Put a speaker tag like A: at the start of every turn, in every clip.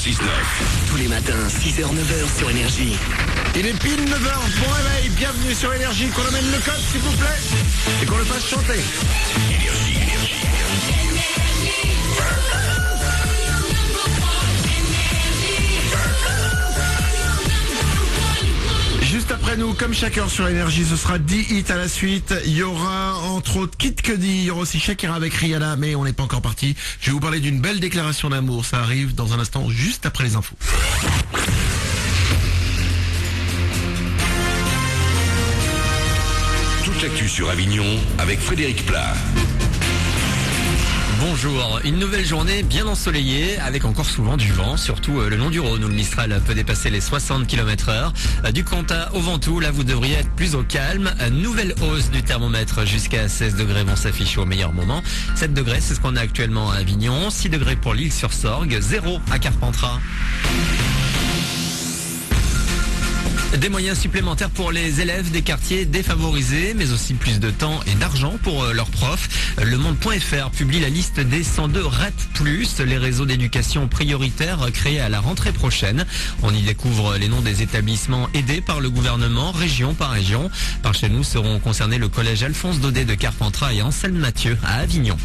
A: Tous les matins, 6h-9h sur Énergie.
B: Il est pile 9h, bon réveil, bienvenue sur Énergie, qu'on amène le code s'il vous plaît, et qu'on le fasse chanter. Juste après nous, comme chaque heure sur Énergie, ce sera 10 hits à la suite. Il y aura entre autres Kid Cudi, il y aura aussi Shakira avec Rihanna, mais on n'est pas encore parti. Je vais vous parler d'une belle déclaration d'amour, ça arrive dans un instant, juste après les infos.
C: Toute l'actu sur Avignon avec Frédéric Plat.
D: Bonjour, une nouvelle journée bien ensoleillée avec encore souvent du vent, surtout le long du Rhône où le Mistral peut dépasser les 60 km/h. Du Comtat au Ventoux, là vous devriez être plus au calme. Nouvelle hausse du thermomètre jusqu'à 16 degrés vont s'afficher au meilleur moment. 7 degrés, c'est ce qu'on a actuellement à Avignon. 6 degrés pour l'Île-sur-Sorgue, 0 à Carpentras. Des moyens supplémentaires pour les élèves des quartiers défavorisés, mais aussi plus de temps et d'argent pour leurs profs. Le Monde.fr publie la liste des 102 REP+, les réseaux d'éducation prioritaires créés à la rentrée prochaine. On y découvre les noms des établissements aidés par le gouvernement, région par région. Par chez nous seront concernés le collège Alphonse Daudet de Carpentras et Anselme Mathieu à Avignon.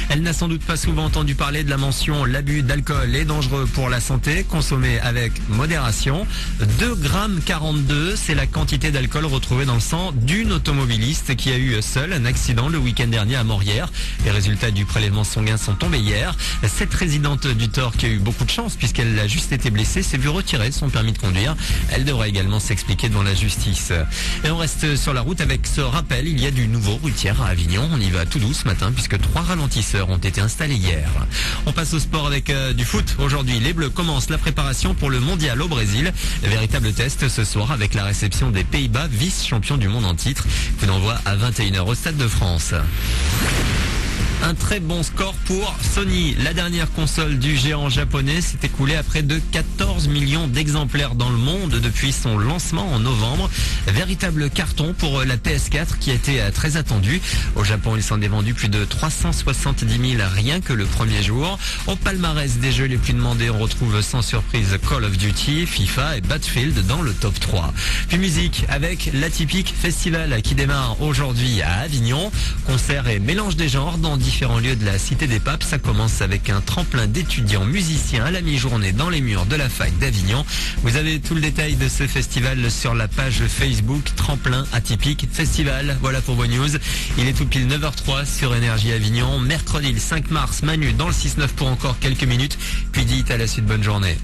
D: Elle n'a sans doute pas souvent entendu parler de la mention « L'abus d'alcool est dangereux pour la santé, consommé avec modération ». 2,42 g, c'est la quantité d'alcool retrouvée dans le sang d'une automobiliste qui a eu seul un accident le week-end dernier à Morières. Les résultats du prélèvement sanguin sont tombés hier. Cette résidente du Thor, qui a eu beaucoup de chance puisqu'elle a juste été blessée, s'est vue retirer son permis de conduire. Elle devra également s'expliquer devant la justice. Et on reste sur la route avec ce rappel, il y a du nouveau routière à Avignon. On y va tout doux ce matin puisque 3 ralentisseurs ont été installés hier. On passe au sport avec du foot. Aujourd'hui, les Bleus commencent la préparation pour le mondial au Brésil. Véritable test ce soir avec la réception des Pays-Bas, vice-champion du monde en titre. Coup d'envoi à 21h au Stade de France. Un très bon score pour Sony. La dernière console du géant japonais s'est écoulée à près de 14 millions d'exemplaires dans le monde depuis son lancement en novembre. Véritable carton pour la PS4 qui a été très attendue. Au Japon, il s'en est vendu plus de 370 000 rien que le premier jour. Au palmarès des jeux les plus demandés, on retrouve sans surprise Call of Duty, FIFA et Battlefield dans le top 3. Puis musique avec l'Atypique Festival qui démarre aujourd'hui à Avignon. Concert et mélange des genres dans différents lieux de la Cité des Papes. Ça commence avec un tremplin d'étudiants musiciens à la mi-journée dans les murs de la fac d'Avignon. Vous avez tout le détail de ce festival sur la page Facebook Tremplin Atypique Festival. Voilà pour vos news. Il est tout pile 9h03 sur Énergie Avignon. Mercredi le 5 mars, Manu dans le 6-9 pour encore quelques minutes. Puis dites à la suite, bonne journée.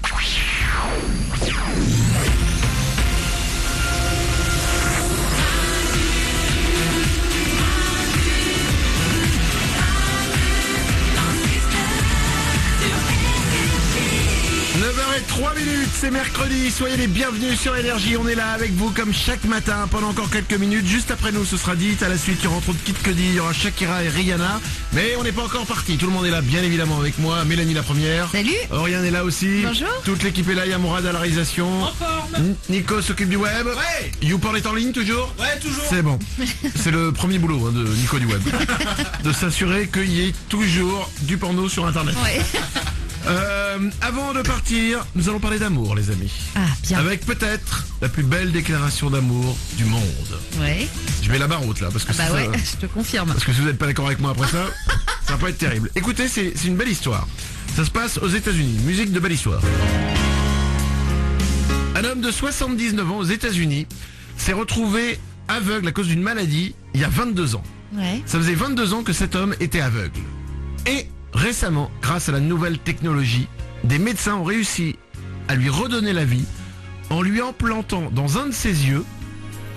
B: 9h03, c'est mercredi, soyez les bienvenus sur Énergie, on est là avec vous comme chaque matin pendant encore quelques minutes. Juste après nous, ce sera dit, à la suite, il y aura entre autres Kid Cudi, il y aura Shakira et Rihanna. Mais on n'est pas encore parti, tout le monde est là bien évidemment avec moi. Mélanie la première.
E: Salut.
B: Oriane est là aussi.
E: Bonjour.
B: Toute l'équipe est là, il y a Mourad à la réalisation. Nico s'occupe du web.
F: Ouais.
B: YouPorn est en ligne toujours.
F: Ouais, toujours.
B: C'est bon. C'est le premier boulot de Nico du web. De s'assurer qu'il y ait toujours du porno sur internet.
E: Ouais.
B: Avant de partir, nous allons parler d'amour, les amis.
E: Ah, bien.
B: Avec peut-être la plus belle déclaration d'amour du monde.
E: Ouais.
B: Je mets la barre haute là, parce que
E: Bah ouais, je te confirme.
B: parce que si vous n'êtes pas d'accord avec moi après ça, ça va pas être terrible. Écoutez, c'est une belle histoire. Ça se passe aux États-Unis. Musique de belle histoire. Un homme de 79 ans aux États-Unis s'est retrouvé aveugle à cause d'une maladie il y a 22 ans.
E: Ouais.
B: Ça faisait 22 ans que cet homme était aveugle. Et récemment, grâce à la nouvelle technologie, des médecins ont réussi à lui redonner la vie en lui implantant dans un de ses yeux,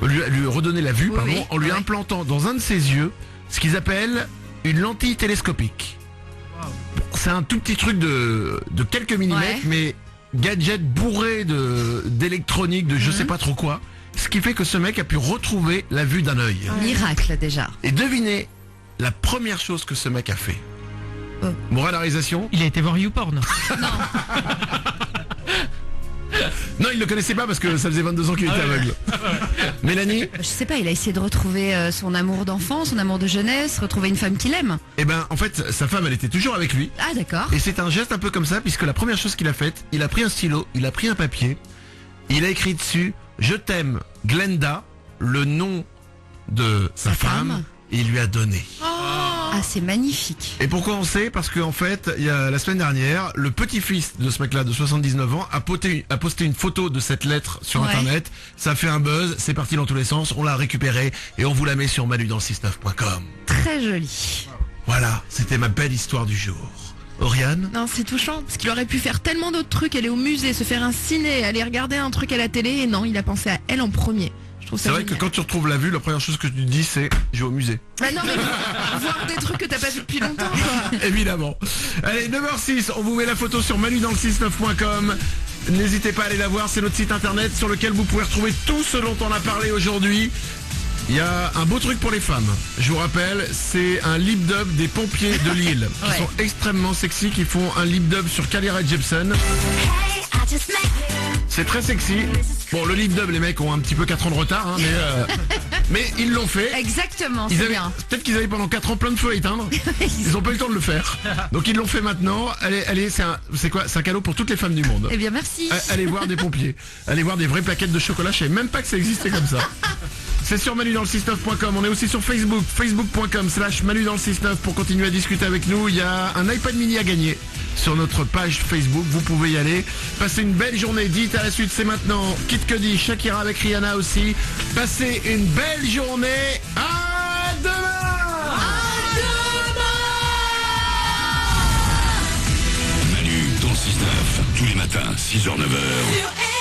B: lui redonner la vue,
E: Oui,
B: pardon,
E: oui.
B: en lui
E: Ouais.
B: implantant dans un de ses yeux ce qu'ils appellent une lentille télescopique. C'est un tout petit truc de quelques millimètres,
E: Ouais.
B: mais gadget bourré d'électronique, de je sais pas trop quoi. Ce qui fait que ce mec a pu retrouver la vue d'un œil.
E: Miracle déjà.
B: Et devinez la première chose que ce mec a fait. Moral à la réalisation.
F: Il a été voir YouPorn.
B: Non, il le connaissait pas parce que ça faisait 22 ans qu'il était aveugle. Mélanie,
E: Je sais pas, il a essayé de retrouver son amour d'enfant, son amour de jeunesse, retrouver une femme qu'il aime.
B: Et ben en fait sa femme elle était toujours avec lui.
E: Ah d'accord.
B: Et c'est un geste un peu comme ça puisque la première chose qu'il a faite, il a pris un stylo, il a pris un papier, il a écrit dessus « Je t'aime Glenda », le nom de sa femme, et il lui a donné.
E: Ah c'est magnifique.
B: Et pourquoi on sait? Parce qu'en fait, il y a la semaine dernière, le petit-fils de ce mec-là de 79 ans a posté une photo de cette lettre sur
E: Ouais.
B: internet. Ça a fait un buzz, c'est parti dans tous les sens, on l'a récupéré et on vous la met sur manudansle69.com.
E: Très joli.
B: Voilà, c'était ma belle histoire du jour. Oriane?
F: Non, c'est touchant, parce qu'il aurait pu faire tellement d'autres trucs, aller au musée, se faire un ciné, aller regarder un truc à la télé, et non, il a pensé à elle en premier. Je trouve ça
B: C'est vrai que
F: génial.
B: quand tu retrouves la vue, la première chose que tu dis c'est « je vais au musée
F: Bah non, mais voir des trucs que t'as pas vu depuis longtemps, quoi. ».
B: Évidemment. Allez, 9h06, on vous met la photo sur manudansle69.com. N'hésitez pas à aller la voir, c'est notre site internet sur lequel vous pouvez retrouver tout ce dont on a parlé aujourd'hui. Il y a un beau truc pour les femmes. Je vous rappelle, c'est un lip dub des pompiers de Lille qui
E: Ouais.
B: sont extrêmement sexy, qui font un lip dub sur Carly Rae Jepsen. C'est très sexy. Bon, le lip dub, les mecs ont un petit peu 4 ans de retard, hein, mais ils l'ont fait.
E: Exactement,
B: Ils
E: c'est
B: avaient-
E: bien.
B: Peut-être qu'ils avaient pendant 4 ans plein de feux à éteindre. Ils ont pas eu le temps de le faire. Donc ils l'ont fait maintenant. Allez, c'est quoi? C'est un cadeau pour toutes les femmes du monde.
E: Eh bien merci.
B: Allez voir des pompiers. Allez voir des vraies plaquettes de chocolat. Je savais même pas que ça existait comme ça. C'est sur manudansle69.com. On est aussi sur Facebook. Facebook.com/manudansle69 pour continuer à discuter avec nous. Il y a un iPad mini à gagner sur notre page Facebook. Vous pouvez y aller. Passez une belle journée. Dites à la suite, c'est maintenant. Kid Cudi, Shakira avec Rihanna aussi. Passez une belle journée. À demain!
C: Manu dans le 6-9, tous les matins, 6h-9h.